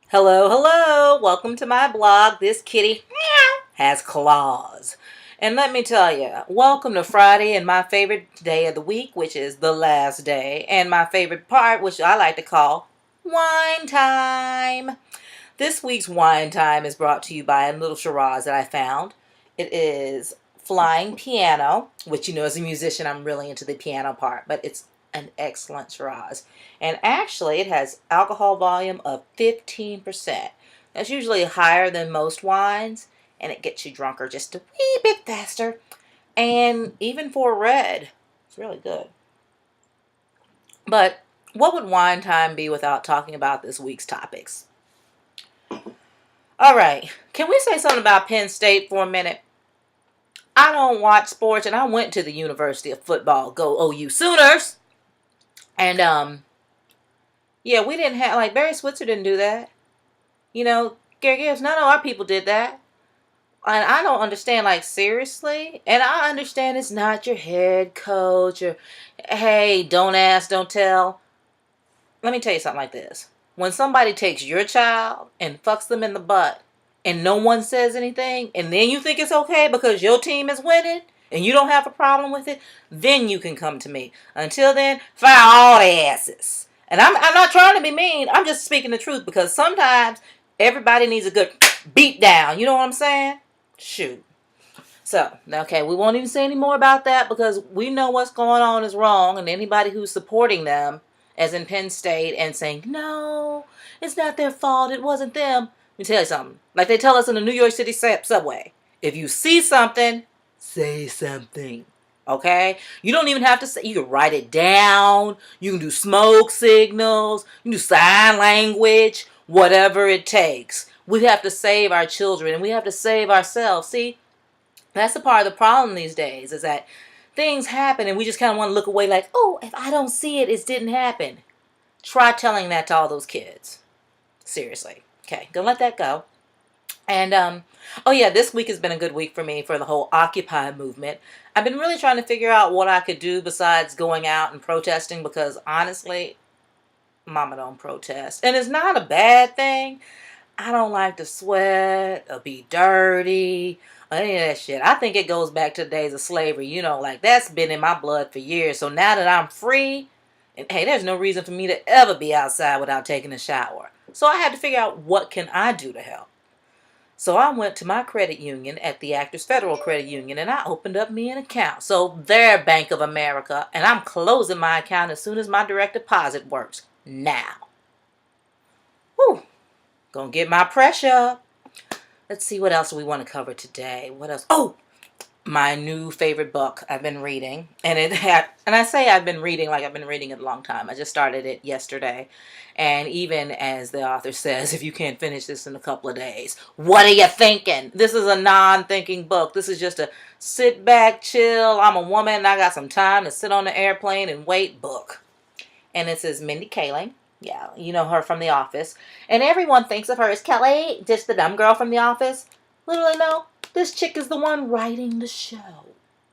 Hello, hello. Welcome to my blog. This kitty has claws. And let me tell you, welcome to Friday and my favorite day of the week, which is the last day, and my favorite part, which I like to call wine time. This week's wine time is brought to you by a little Shiraz that I found. It is Flying Piano, which as a musician, I'm really into the piano part, but it's an excellent Shiraz. And actually, it has alcohol volume of 15%. That's usually higher than most wines, and it gets you drunker just a wee bit faster. And even for red, it's really good. But what would wine time be without talking about this week's topics? All right, can we say something about Penn State for a minute? I don't watch sports, and I went to the University of Football. Go OU Sooners! And yeah, we didn't have, like, Barry Switzer didn't do that. Gary Gibbs, none of our people did that. And I don't understand, like, seriously? And I understand it's not your head coach or, hey, don't ask, don't tell. Let me tell you something like this. When somebody takes your child and fucks them in the butt and no one says anything, and then you think it's okay because your team is winning and you don't have a problem with it, then you can come to me. Until then, fire all the asses. And I'm not trying to be mean. I'm just speaking the truth because sometimes everybody needs a good beat down. You know what I'm saying? Shoot. So, okay, we won't even say any more about that because we know what's going on is wrong, and anybody who's supporting them, as in Penn State, and saying, no, it's not their fault, it wasn't them. Let me tell you something. Like they tell us in the New York City subway, if you see something, say something. Okay? You don't even have to say, you can write it down, you can do smoke signals, you can do sign language, whatever it takes. We have to save our children, and we have to save ourselves. See? That's a part of the problem these days, is that things happen and we just kind of want to look away like, oh, if I don't see it, it didn't happen. Try telling that to all those kids. Seriously. Okay, gonna let that go. And, oh yeah, this week has been a good week for me for the whole Occupy movement. I've been really trying to figure out what I could do besides going out and protesting because honestly, mama don't protest. And it's not a bad thing. I don't like to sweat or be dirty or any of that shit. I think it goes back to the days of slavery. Like that's been in my blood for years. So now that I'm free, and hey, there's no reason for me to ever be outside without taking a shower. So I had to figure out what can I do to help. So I went to my credit union at the Actors Federal Credit Union and I opened up me an account. So they're Bank of America and I'm closing my account as soon as my direct deposit works. Now. Whew. Gonna get my pressure up. Let's see what else we want to cover today. What else? Oh, my new favorite book I've been reading. And I say I've been reading like I've been reading it a long time. I just started it yesterday. And even as the author says, if you can't finish this in a couple of days, what are you thinking? This is a non-thinking book. This is just a sit back, chill, I'm a woman and I got some time to sit on the airplane and wait book. And it says Mindy Kaling. Yeah, you know her from The Office. And everyone thinks of her as Kelly, just the dumb girl from The Office. Little they know, this chick is the one writing the show.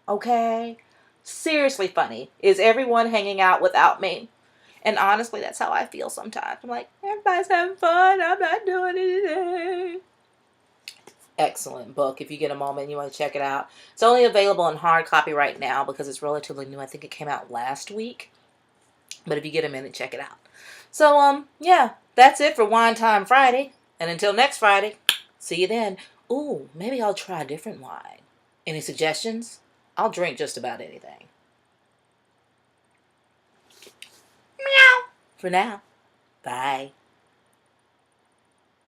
Okay? Seriously funny. Is everyone hanging out without me? And honestly, that's how I feel sometimes. I'm like, everybody's having fun. I'm not doing anything. Excellent book. If you get a moment and you want to check it out. It's only available in hard copy right now because it's relatively new. I think it came out last week. But if you get a minute, check it out. So, yeah, that's it for Wine Time Friday. And until next Friday, see you then. Ooh, maybe I'll try a different wine. Any suggestions? I'll drink just about anything. Meow. For now. Bye.